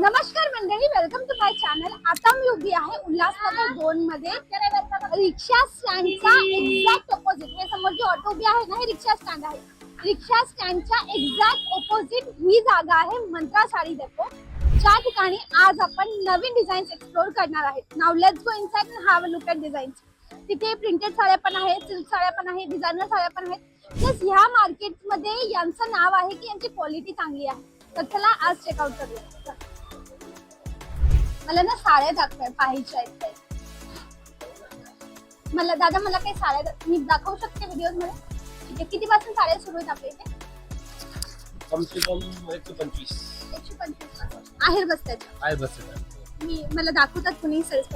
नमस्कार मंडळी, welcome to my channel. आता मी उभी आहे उल्हासनगर 2 मध्ये रिक्षा स्टँडचा एक्झॅक्ट ऑपोजिट। हे समोर जी ऑटो उभी आहे ना, हे रिक्षा स्टँड आहे। रिक्षा स्टँडच्या एक्झॅक्ट ऑपोजिट ही जागा आहे मंत्रा साडी डेपो, ज्या ठिकाणी आज आपण नवीन डिझाईन्स एक्सप्लोर करणार आहेत। Now let's go inside and have a look at designs. तिथे प्रिंटेड साड्या पण आहेत, सिल्क साड्या पण आहेत, डिझायनर साड्या पण आहेत। प्लस ह्या मार्केटमध्ये यांचं नाव आहे की यांची क्वालिटी चांगली आहे। तर चला आज चेकआउट करूया। मला ना साड्या पाहायच्या आहेत। मला दादा, मला काही साड्या मी दाखवू शकते व्हिडिओ मध्ये? ठीक आहे, किती पासून साड्या सुरू आहेत आपल्या इथे? कम से कम 125 आहेर बस्त्याच्या। आहे बस मला दाखवतात तुम्ही सेल्स।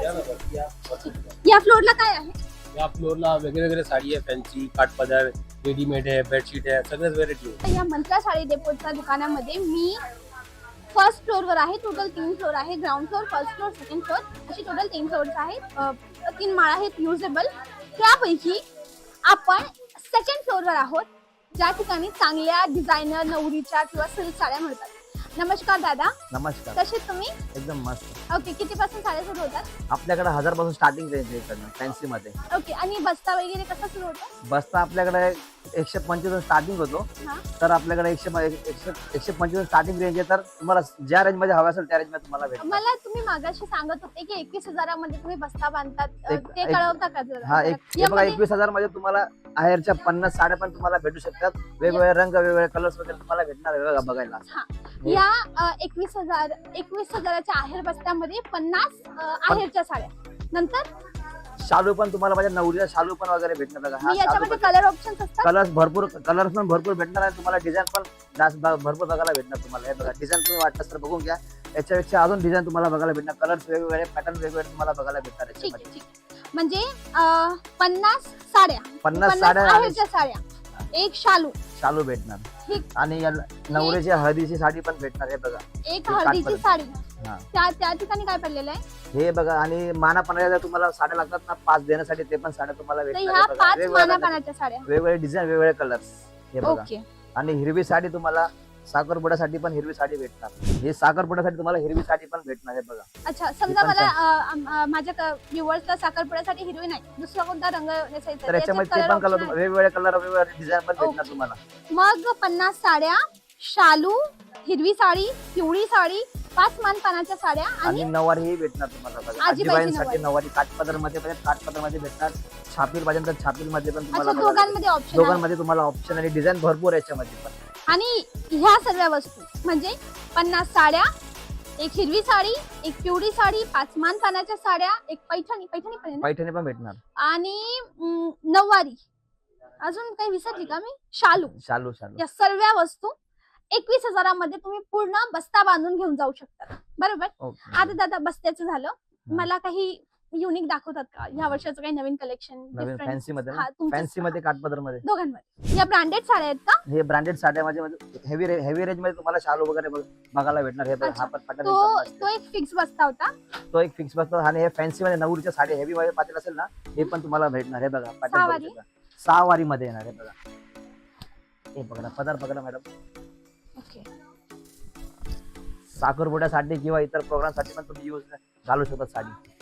या फ्लोअरला काय आहे? या फ्लोअरला वेगवेगळे साडी आहे, फॅन्सी, काठपदर, रेडीमेड आहे, बेडशीट आहे, सगळ्याच व्हेरायटी आहे। या मंत्रा साडी डेपोच्या दुकानामध्ये मी फर्स्ट फ्लोर वर आहे। टोटल 3 फ्लोर आहे, ground floor, first floor, second floor, अशी टोटल 3 फ्लोर्स आहेत। 3 माळा आहेत युजेबल। त्यापैकी आपण सेकंड फ्लोर वर आहोत, ज्या ठिकाणी चांगल्या डिझायनर नवरीच्या किंवा सिल्क साड्या मिळतात। नमस्कार दादा। नमस्कार। कसे तुम्ही? एकदम मस्त। ओके, किती पासून साड्या सुरू होतात? आपल्याकडे 1000 पासून स्टार्टिंग रेंज आहे इकडनं फॅन्सी मध्ये। ओके, आणि बस्ता वगैरे कसा सुरू होतो? बस्ता आपल्याकडे 125 स्टार्टिंग होतो। हा, तर आपल्याकडे 125 स्टार्टिंग रेंज आहे। तर तुम्हाला ज्या रेंज मध्ये हवा असेल त्या रेंज मध्ये तुम्हाला भेटेल। मला तुम्ही मागाशी सांगत होते की 21,000 मध्ये तुम्ही बस्ता बांधतात, ते कळवता का जरा? हा, हे बघा 21,000 मध्ये तुम्हाला आहेरच्या 50 साड्या पण तुम्हाला भेटू शकतात। वेगवेगळे रंग, वेगवेगळे कलर्स वगैरे तुम्हाला भेटणार आहे बघा बघायला। या 21,000च्या आहेर बस्त्यामध्ये 50 आहेरच्या साड्या। नंतर शालू पण तुम्हाला माझ्या नवरीचा शालू पण वगैरे भेटणार बघा। हा, याच्यामध्ये कलर ऑप्शन्स असतात? कलर्स पण भरपूर भेटणार आहे तुम्हाला। डिझाईन पण जास्त भरपूर बघायला भेटणार तुम्हाला। हे बघा डिझाईन तुम्ही वाटलं तर बघून घ्या, याच्यापेक्षा अजून डिझाईन तुम्हाला बघायला भेटणार। कलर्स वेगवेगळे, पॅटर्न वेगवेगळे तुम्हाला बघायला भेटणार ठीक आहे। आहे, ठीक आहे। म्हणजे 50 साड्या, 50 साड्या आहेरच्या साड्या, एक शालू भेटणार। ठीक। आणि नवरीची हळदीची साडी पण भेटणार। हे बघा एक हळदीची साडी। हा, त्या ठिकाणी काय पडलेलं आहे? हे बघा। आणि मानापणाच्या तुम्हाला साड्या लागतात ना 5 देण्यासाठी, ते पण साड्या तुम्हाला तर भेटणार। ह्या हे बघा, 5 वेगवेगळ्या मानापानाच्या साड्या, वेगवेगळे डिझाईन, वेगवेगळे कलर्स। हे बघा। ओके। आणि हिरवी साडी तुम्हाला साखरपुड्यासाठी पण हिरवी साडी भेटणार। हे साखरपुड्यासाठी तुम्हाला हिरवी साडी पण भेटणार। हे बघा। अच्छा, समजा मला माझ्या व्ह्युअर्सला साखरपुड्यासाठी हिरवी नाही, दुसरा कोणता रंग नेसायचा तर याच्यामध्ये ते पण कलर, वेगवेगळे कलर, वेगवेगळे डिझाईन पण भेटणार तुम्हाला। मग 50 साड्या, शालू, हिरवी साडी, पिवळी साडी, 5 मानपानाच्या साड्या आणि नवारी ही भेटणार तुम्हाला बघा। आजीबाईंसाठी नवारी काठपदर मध्ये भेटणार। छापील पाहिजे तर छापील मध्ये पण तुम्हाला दोघांमध्ये तुम्हाला ऑप्शन आणि डिझाईन भरपूर याच्यामध्ये पण। आणि ह्या सर्व वस्तू म्हणजे 50 साड्या, एक हिरवी साडी, एक पिवळी साडी, 5 मानपानाच्या साड्या, एक पैठणी पण भेटणार। आणि नऊवारी, अजून काही विसरली का मी? शालू। या सर्व वस्तू 21,000 मध्ये तुम्ही पूर्ण बस्ता बांधून घेऊन जाऊ शकता, बरोबर? आता दादा बस्त्याचं झालं, मला काही युनिक दाखवतात का या वर्षाचं काही नवीन कलेक्शन? फॅन्सी मध्ये काठपदर मध्ये दोघांमध्ये। या ब्रँडेड साड्या आहेत का? हे ब्रँडेड साड्या म्हणजे हेवी रेंज मध्ये तुम्हाला शालू वगैरे बघायला भेटणार। हे हा पण पॅटर्न तो एक फिक्स बस्ता होता, तो एक फिक्स बसतो। आणि हे फॅन्सी मध्ये नवरीच्या साडी हेवी मध्ये पाटील असेल ना, हे पण तुम्हाला भेटणार। हे बघा पॅटर्न 6 वारी मध्ये येणार। हे बघा, हे बघा पदर बघा मॅडम। ओके। साखरपुड्यासाठी किंवा इतर प्रोग्राम साठी पण तुम्ही यूज घालू शकता साडी,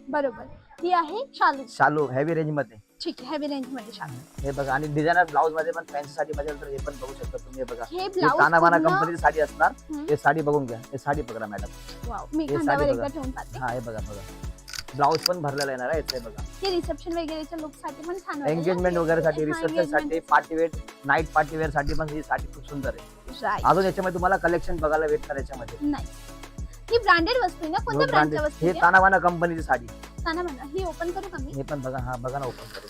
बरोबर। ही आहे शालू हेवी रेंज मध्ये। ठीक आहे, हेवी रेंज मध्ये शालू। हे बघा। आणि डिझायनर ब्लाउज मध्ये पण फॅन्सी साडी पाहिजे तर हे पण बघू शकता तुम्ही। हे बघा, हे तानाबाना कंपनीची साडी असणार। हे साडी बघून घ्या, हे साडी बघा मॅडम। वाव, मी खांद्यावर एकदा ठेवून पाहते। हा, हे बघा ब्लाउज पण भरलेला येणार आहे। हे बघा, हे रिसेप्शन वगैरेच्या लुक साठी पण छान आहे। एंगेजमेंट वगैरे साठी, रिसेप्शन साठी, party wear, night party wear साठी पण ही साडी खूप सुंदर आहे। अजून याच्यामध्ये तुम्हाला कलेक्शन बघायला भेटणार याच्यामध्ये। नाही, ही ब्रँडेड वस्तू आहे ना? कोणत्या ब्रँडच्या वस्तू? हे तानाबाना कंपनीची साडी। तानाबाना, ही ओपन करू का मी? हे पण बघा। हा बघा ना, ओपन करू।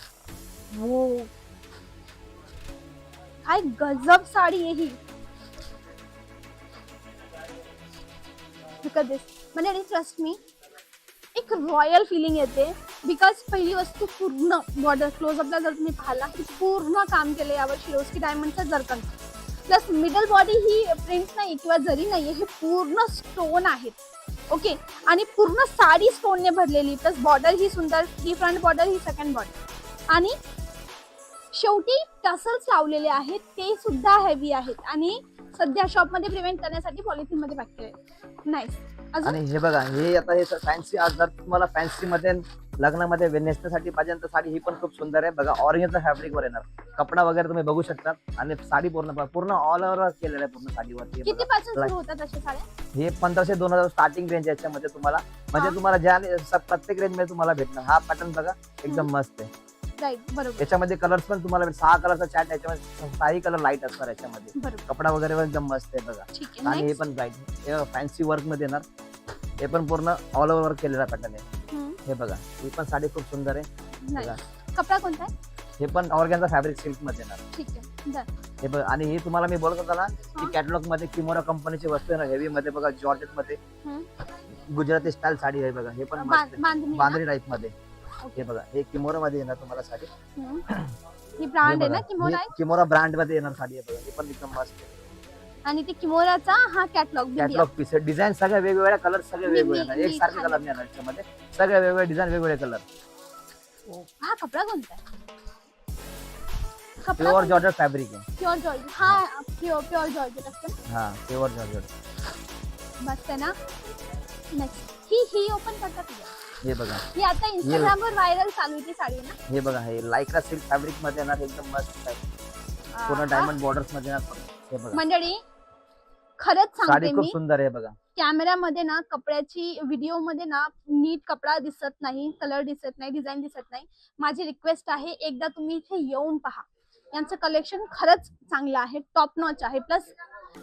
हो, काय गजब साडी आहे ही। Look at this. म्हणजे ट्रस्ट मी, एक रॉयल फिलिंग येते। बिकॉज पहिली वस्तू पूर्ण बॉर्डर क्लोजअपला जर तुम्ही पाहिला की पूर्ण काम केलं यावर शिरोस्की डायमंडचं जरकन। प्लस मिडल बॉडी ही प्रिंट नाही किंवा जरी नाहीये, हे पूर्ण स्टोन आहेत। ओके, आणि पूर्ण साडी स्टोनने भरलेली। प्लस बॉर्डर ही सुंदर, ही फ्रंट बॉर्डर, ही सेकंड बॉर्डर, आणि शेवटी टसल्स लावलेले आहेत, ते सुद्धा हेवी आहेत आणि सध्या शॉप मध्ये प्रिव्हेंट करण्यासाठी पॉलिथिन मध्ये पॅक केले. नाईस. अजून आणि हे बघा, हे आता हे फॅन्सी, जर तुम्हाला फॅन्सी मध्ये लग्नामध्ये नेसण्यासाठी पाहिजे तर साडी ही पण खूप सुंदर आहे बघा. ऑरिजिनल फॅब्रिक वर येणार, कपडा वगैरे तुम्ही बघू शकता. आणि साडी पूर्ण ऑल ओव्हर केलेलं आहे पूर्ण साडीवरती. किती पासून सुरू होतात अशा साड्या? हे 1500-2000 स्टार्टिंग रेंज याच्यामध्ये तुम्हाला, म्हणजे तुम्हाला ज्या प्रत्येक रेंज मध्ये तुम्हाला भेटणार. हा पॅटर्न बघा एकदम मस्त आहे. राईट, बरोबर याच्यामध्ये कलर्स पण तुम्हाला 6 कलरचा चॅट, याच्यामध्ये 6 कलर लाईट असणार याच्यामध्ये. बरोबर. कपडा वगैरे पण एकदम मस्त आहे बघा. ठीक आहे. आणि हे next. पण लाईट फॅन्सी वर्क मध्ये येणार. हे पण पूर्ण ऑल ओव्हर वर्क केलेला पॅटर्न आहे. हम्म, हे बघा, ही पण साडी खूप सुंदर आहे nice. बघा. कपडा कोणता आहे? हे पण ऑर्गॅन्झा फॅब्रिक सिल्क मध्ये येणार. ठीक आहे, डन. हे बघा, आणि हे तुम्हाला मी बोलत होता ना हा. की कॅटलॉग मध्ये किमोरा कंपनीची वस्तू आहे ना, हेवी मध्ये बघा, जॉर्जेट मध्ये हम्म. गुजराती स्टाईल साडी आहे बघा. हे पण मस्त आहे. बांधणी ना? बांधणी टाईप मध्ये. ओके. हे बघा, हे किमोरा मध्ये येणार तुम्हाला साडी. हम्म. ही ब्रँड आहे ना किमोरा आहे? किमोरा ब्रँड मध्ये येणार साडी आहे बघा. हे पण एकदम मस्त आहे. आणि ती किमोराचा हा कॅटलॉग कॅटलॉग पीस आहे. डिझाईन सगळ्या वेगवेगळ्या, कलर सगळे वेगवेगळे येणार. मी एक सारखे कलर नाही येणार याच्यामध्ये, सगळ्या वेगवेगळे डिझाईन, वेगवेगळे कलर. हा कपडा कोणता आहे? कपडा प्युअर जॉर्जेट फॅब्रिक आहे. Pure georgette. हा प्युअर जॉर्जेट असतं ना? हा, प्युअर जॉर्जेट. मस्त आहे ना. नेक्स्ट ही ओपन करता तुझ्या. हे बघा, ही आता Instagram वर व्हायरल चालू आहे ती साडी आहे ना? हे बघा, हे लायक्रा सिल्क फॅब्रिक मध्ये येणार. एकदम मस्त आहे. पूर्ण हा. डायमंड बॉर्डर्स मध्ये येणार. हे बघा, मंडळी खरंच साडी सांगते खूप मी, सुंदर आहे बघा. कॅमेऱ्यामध्ये ना कपड्याची, व्हिडिओ मध्ये ना नीट कपडा दिसत नाही, कलर दिसत नाही, डिझाईन दिसत नाही. माझी रिक्वेस्ट आहे, एकदा तुम्ही इथे येऊन पहा. यांचं कलेक्शन खरंच चांगलं आहे, टॉप नॉच आहे, प्लस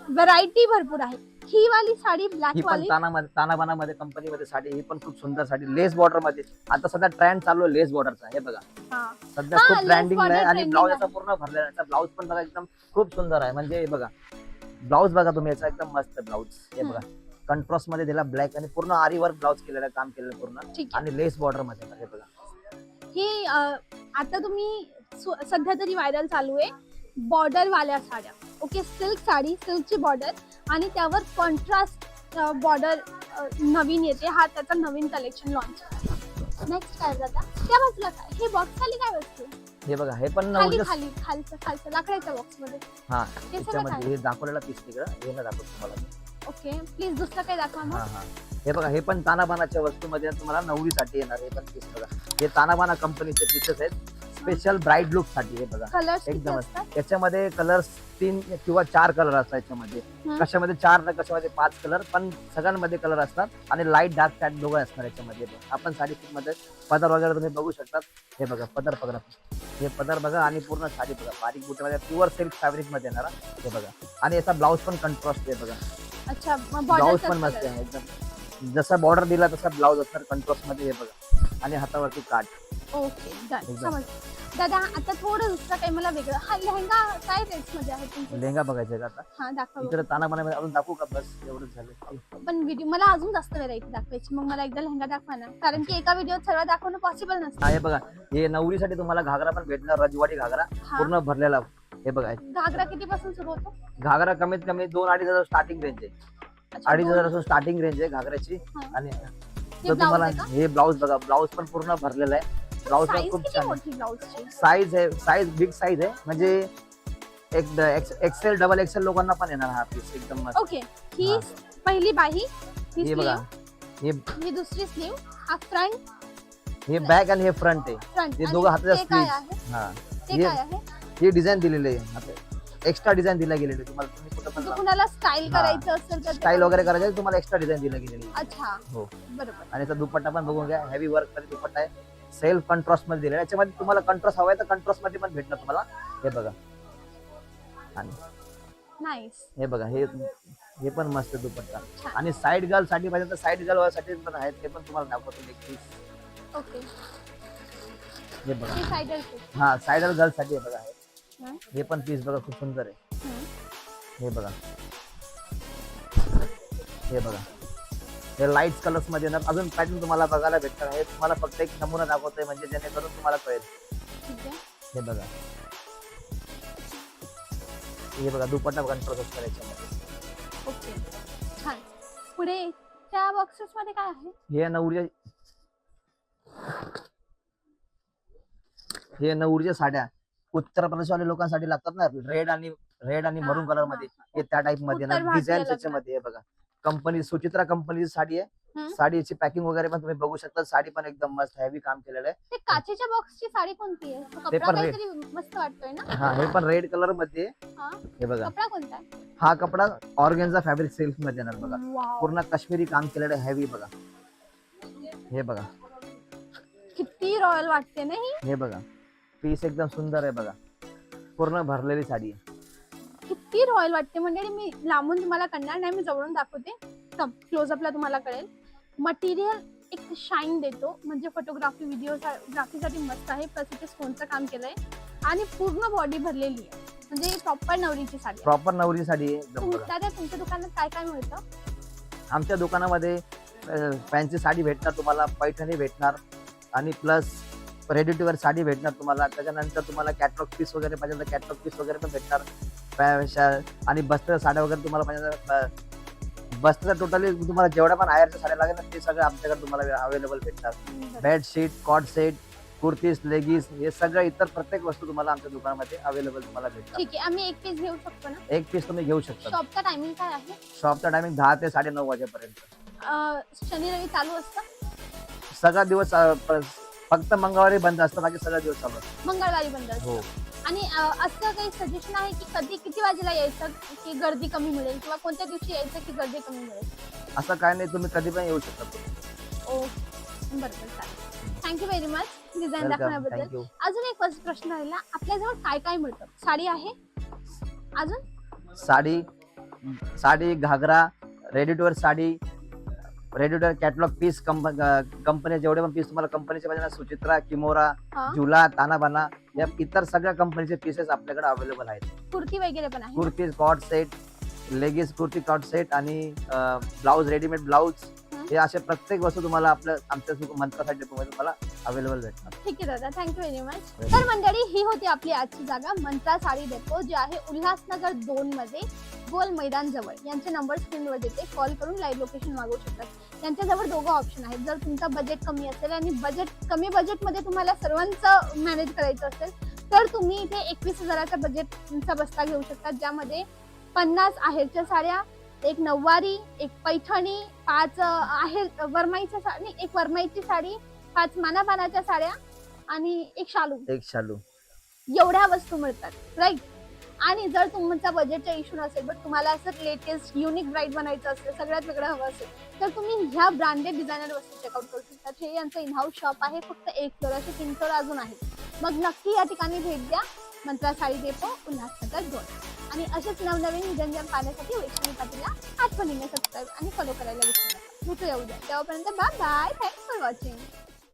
व्हरायटी भरपूर आहे. ही वाली साडी ब्लॅक ही पण वाली तानाबाना मध्ये कंपनीमध्ये साडी, ही पण खूप सुंदर साडी, लेस बॉर्डर मध्ये. आता सध्या ट्रेंड चालू आहे लेस बॉर्डरचा. हे बघा, हा. सध्या हा, खूप lace ट्रेंडिंग border आहे. आणि trending ब्लाउज आहे. याचा पूर्ण भरलेला आहे. ब्लाउज पण बघा एकदम खूप सुंदर आहे. म्हणजे हे बघा, ब्लाउज बघा तुम्ही, याचा एकदम मस्त ब्लाउज. हे बघा, कंट्रास्ट मध्ये दिला ब्लॅक, आणि पूर्ण आरी वर्क ब्लाउज केलेलं आहे, काम केलेलं पूर्ण. ठीक आहे. आणि लेस बॉर्डर मध्ये. हे बघा, ही आता तुम्ही सध्या तरी व्हायरल चालू आहे बॉर्डर वाल्या साड्या. ओके, सिल्क साडी, सिल्कची बॉर्डर आणि त्यावर कॉन्ट्रास्ट बॉर्डर नवीन येते. हा त्याचा नवीन कलेक्शन लॉन्च. नेक्स्ट काय जाता त्या बाजूला काय? हे बॉक्स खाली काय वस्तू आहे? हे बघा, हे पण खाली नऊच्या. खाली खालचं लाकडाच्या बॉक्स मध्ये. हा, सगळं त्याच्यामध्ये काय? हे दाखवलेला पीस तिकडं, हे ना दाखवतो तुम्हाला. ओके, प्लीज दुसरं काही दाखवा हा मग. हा, हे बघा, हे पण तानाबानाच्या वस्तूमध्ये तुम्हाला नवरीसाठी येणार. हे पण पीस बघा, हे तानाबाना कंपनीचे पीसेस आहेत, स्पेशल ब्राईड लुक साठी. हे बघा, कलर्स किती एकदम असतात? याच्यामध्ये कलर्स 3 किंवा 4 कलर असतात याच्यामध्ये. कशामध्ये 4 तर कशामध्ये 5 कलर, पण सगळ्यांमध्ये कलर असतात. आणि लाईट डार्क पॅट दोघं असणार याच्यामध्ये. आपण साडी मध्ये पदर वगैरे तुम्ही बघू शकतात. हे बघा, पदर बघा, हे पदर बघा, आणि पूर्ण साडी बघा, बारीक बुटीमध्ये प्युअर सिल्क फॅब्रिक मध्ये येणार. हे बघा, आणि याचा ब्लाऊज पण कंट्रास्ट आहे बघा. अच्छा, ब्लाऊज पण मस्त आहे एकदम, जसा बॉर्डर दिला तसा ब्लाऊज असणार कंट्रास्ट मध्ये. हे बघा, आणि हातावरती काठ. ओके, डन, एकदम. समज. दादा आता थोडं दुसरं काही मला वेगळं. हा लेहंगा काय रेट्स मध्ये आहे तुमचे? लेहंगा बघायचा का आता? हा दाखवा बघू. इकडे तानाबानामध्ये अजून दाखवू का? बस एवढंच झालं. पण व्हिडिओ मला अजून जास्त व्हरायटी दाखवायची, मग मला एकदा लेहंगा दाखवा ना, कारण की एका व्हिडिओत सर्व दाखवणं पॉसिबल नसतं. हा, हे बघा, हे नवरीसाठी तुम्हाला घागरा पण भेटणार, रजवाडी घागरा हा. पूर्ण भरलेला. हे बघा, घागरा किती पासून सुरू होतो? घागरा कमीत कमी 2-2.5 हजार स्टार्टिंग रेंज आहे. अच्छा, 2.5 हजार स्टार्टिंग रेंज आहे घागराची. हा. आणि हे जर ब्लाऊज तुम्हाला आहे का? हे ब्लाऊज बघा, ब्लाऊज पण पूर्ण भरलेला आहे. ब्लाऊज पण साईज खूप किती छान मोठी ब्लाऊजची? साईज आहे. साईज बिग साईज आहे, म्हणजे एक्सेल डबल एक्सेल लोकांना पण येणार हा पीस. एकदम मस्त. ओके, ही हा. पहिली बाही, ही हे बघा, स्लीव, हे ही दुसरी स्लीव, हा फ्रंट, हे बॅक आणि हे फ्रंट आहे. फ्रंट. हे दोघं हाताच्या ते काय स्लीव्ह. आहे? हा, ते हे- काय आहे? हे डिझाईन दिलेले आहे, एक्स्ट्रा डिझाईन दिला गेलेली आहे तुम्हाला. तुम्ही कुठं म्हणजे पण कुणाला स्टाईल हा. करायचं असेल तर ते स्टाईल वगैरे करायचं आहे, तुम्हाला एक्स्ट्रा डिझाईन दिला गेलेली आहे. अच्छा, हो. बरोबर. आणि याचा दुपट्टा पण बघून घ्या, हेवी वर्क मध्ये दुपट्टा आहे, सेल्फ कंट्रास्ट मध्ये दिलेला आहे. याच्यामध्ये तुम्हाला कंट्रास्ट हवाय तर कंट्रास्ट मध्ये पण भेटणार तुम्हाला. हे बघा, आणि नाईस. हे बघा, हे पण मस्त दुपट्टा. छान. आणि साईड गर्ल साठी पाहिजे तर साईड गर्ल साठी पण आहेत, ते पण तुम्हाला दाखवतो एक पीस. ओके, हे बघा, ही साईडर हा, साईड गर्ल साठी हे बघा, हं. हे पण पीस बघा, खूप सुंदर आहे. हे बघा, हे बघा, हे लाईट कलर्स मध्ये येणार. अजून पॅटर्न तुम्हाला बघायला भेटणार आहे. तुम्हाला फक्त एक नमुना दाखवतोय, म्हणजे जेणेकरून तुम्हाला कळेल. ठीक आहे. हे बघा, हे बघा, दुपट्टा कंट्रास्ट असणार याच्यामध्ये. ओके, छान. पुढे त्या बॉक्सेस मध्ये काय आहे? हे नवरीच्या साड्या, उत्तर प्रदेशवाले लोकांसाठी लागतात ना, रेड आणि मरून कलर मध्ये, हे त्या टाइप मध्ये ना उत्तर भारतीय डिझाईन लग्नात. त्याच्यामध्ये आहे बघा. कंपनी सुचित्रा कंपनीची साडी आहे. हम्म. साडीची पॅकिंग वगैरे पण तुम्ही बघू शकता. साडी पण एकदम मस्त हेवी काम केलेलं आहे. ते काचेच्या बॉक्सची साडी कोणती आहे? तो ते कपडा पण काहीतरी मस्त वाटतोय ना? हा, हे पण रेड कलर मध्ये आहे. हा. हे बघा, कपडा कोणता आहे? हा कपडा ऑर्गेन्झा फॅब्रिक सिल्क मध्ये येणार बघा. वाव. पूर्ण काश्मीरी काम केलेलं आहे, हेवी बघा. हे बघा, किती रॉयल वाटते ना ही. हे बघा, पीस एकदम सुंदर आहे बघा. पूर्ण भरलेली साडी आहे. किती रॉयल वाटते म्हणजे मी लांबून तुम्हाला कळणार नाही, मी जवळून दाखवते. क्लोजअपला तुम्हाला कळेल. मटेरियल एक शाईन देतो, म्हणजे फोटोग्राफी व्हिडिओग्राफीसाठी मस्त आहे. प्लस इथे स्टोनचं काम केलंय आणि पूर्ण बॉडी भरलेली आहे, म्हणजे प्रॉपर नवरीची साडी आहे. प्रॉपर नवरी साडी आहे एकदम बघा. दादा तुमच्या दुकानात काय काय मिळतं? आमच्या दुकानामध्ये फॅन्सी साडी भेटणार तुम्हाला, पैठणी भेटणार आणि plus ready to wear sari भेटणार तुम्हाला. त्याच्यानंतर तुम्हाला कॅटलॉग पीस वगैरे पाहिजे तर कॅटलॉग पीस वगैरे पण भेटणार. आणि बस्त्र साड्या वगैरे तुम्हाला पाहिजे, बस्त्र टोटली तुम्हाला जेवढ्या पण आयरच्या साड्या लागेल ना ते सगळं आमच्याकडे तुम्हाला अवेलेबल भेटणार. Bedsheet, cot set, kurtis, leggings, हे सगळं इतर प्रत्येक वस्तू तुम्हाला आमच्या दुकानामध्ये अवेलेबल तुम्हाला भेटणार. ठीक आहे, आम्ही एक पीस घेऊ शकतो ना? एक पीस तुम्ही घेऊ शकता. शॉपचा टायमिंग काय आहे? शॉपचा टायमिंग 10 ते 9:30 वाजेपर्यंत. शनी रवी चालू असतं? सगळा दिवस फक्त मंगळवारी बंद असतं, बाकी सगळा दिवस चालू असतं. मंगळवारी बंद असतं. हो. आणि असं काही सजेशन आहे की कधी किती वाजेला यायचं की गर्दी कमी मिळेल, किंवा कोणत्या दिवशी यायचं की गर्दी कमी मिळेल? असं काय नाही, तुम्ही कधी पण येऊ शकता. ओके, बरोबर, चालेल. Thank you very much design welcome, दाखवण्याबद्दल. थँक्यू. अजून एक प्रश्न राहिला, आपल्याजवळ काय काय मिळतं? साडी आहे, अजून sari, ghagra, ready to wear sari, ready to wear catalogue piece, company जेवढे पण पीस तुम्हाला कंपनीचे पाहिजे ना, सुचित्रा, किमोरा, हा. झुला, तानाबाना, या इतर सगळ्या कंपनीचे पीसेस आपल्याकडे अवेलेबल आहेत. कुर्ती वगैरे पण आहे? Kurtis, cot set, leggings, kurti, cot set आणि ब्लाऊज, रेडीमेड ब्लाऊज, हे असे प्रत्येक वस्तू तुम्हाला आमच्या मंत्रासाठी डेपोमध्ये तुम्हाला अवेलेबल भेटणार. ठीक आहे दादा, थँक्यू व्हेरी मच. तर मंडळी, ही होती आपली आजची जागा, मंत्रा साडी डेपो, जे आहे उल्हासनगर 2 मध्ये, गोल मैदान जवळ. यांचे नंबर स्क्रीनवर देते, कॉल करून लाईव्ह लोकेशन मागवू शकतात. यांच्याजवळ दोघं ऑप्शन आहेत. जर तुमचं बजेट कमी असेल आणि कमी बजेटमध्ये तुम्हाला सर्वांचं मॅनेज करायचं असेल तर तुम्ही इथे 21,000चा बजेटचा बस्ता घेऊ शकता, ज्यामध्ये 50 आहेरच्या साड्या, एक नऊवारी, एक पैठणी, 5 आहे वरमाईच्या साडी, एक वरमाईची साडी, 5 मानापानाच्या साड्या आणि एक शालू, एवढ्या वस्तू मिळतात, राईट. आणि जर तुमचा बजेटचा इश्यू नसेल, बट तुम्हाला असं लेटेस्ट युनिक ब्राईड बनायचं असेल, सगळ्यात वेगळं हवं असेल, तर तुम्ही ह्या ब्रँडेड डिझायनर वस्तू चेकआउट करू शकता. हे यांचं इनहाऊस शॉप आहे, फक्त 1 फ्लोर, असे 3 फ्लोर अजून आहेत. मग नक्की या ठिकाणी भेट द्या, मंत्रा साडी डेपो, उल्हासनगर 2. आणि असेच नवनवीन निरंजन पाहण्यासाठी वैष्णवी पाटीलला आठवणीने सबस्क्राईब आणि फॉलो करायला विसरू नका. भेटूया उद्या, तेव्हापर्यंत bye bye, thanks for watching.